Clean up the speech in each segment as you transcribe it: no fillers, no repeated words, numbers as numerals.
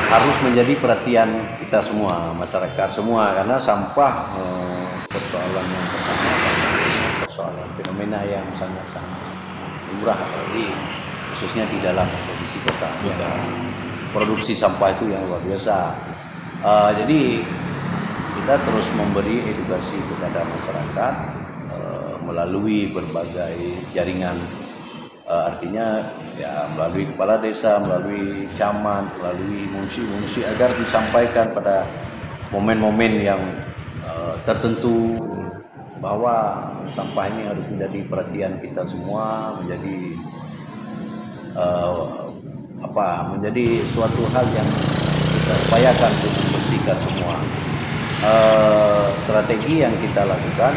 harus menjadi perhatian kita semua, masyarakat semua, karena sampah persoalan yang pertama, persoalan fenomena yang sangat-sangat lumrah, apalagi khususnya di dalam posisi kota. Produksi sampah itu yang luar biasa. Jadi kita terus memberi edukasi kepada masyarakat melalui berbagai jaringan, artinya ya melalui kepala desa, melalui camat, melalui munsi agar disampaikan pada momen-momen yang tertentu bahwa sampah ini harus menjadi perhatian kita semua, menjadi menjadi suatu hal yang kita upayakan untuk membersihkan semua. Strategi yang kita lakukan,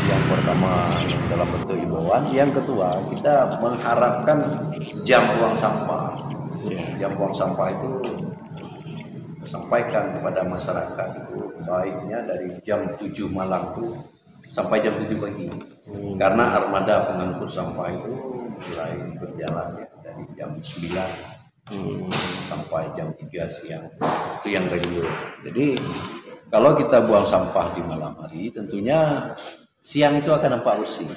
yang pertama yang dalam bentuk himbauan, yang kedua kita mengharapkan jam buang sampah. Jam buang sampah itu sampaikan kepada masyarakat itu baiknya dari jam 7 malam itu sampai jam 7 pagi. Karena armada pengangkut sampah itu mulai berjalan ya, dari jam 9 sampai jam 3 siang. Itu yang reguler. Jadi kalau kita buang sampah di malam hari, tentunya siang itu akan nampak bersih.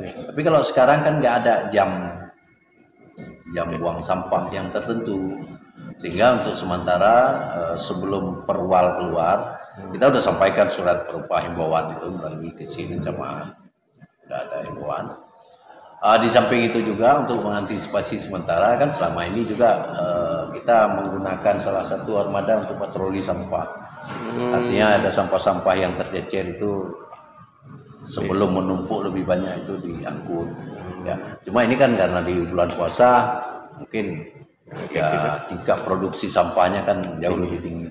Tapi kalau sekarang kan nggak ada jam buang sampah yang tertentu, sehingga untuk sementara sebelum perwal keluar, kita sudah sampaikan surat berupa himbauan itu melalui kecil jamaah, sudah ada himbauan. Di samping itu juga untuk mengantisipasi sementara, kan selama ini juga kita menggunakan salah satu armada untuk patroli sampah. Artinya ada sampah-sampah yang tercecer itu sebelum menumpuk lebih banyak itu diangkut. Ya. Cuma ini kan karena di bulan puasa mungkin ya tingkat produksi sampahnya kan jauh lebih tinggi.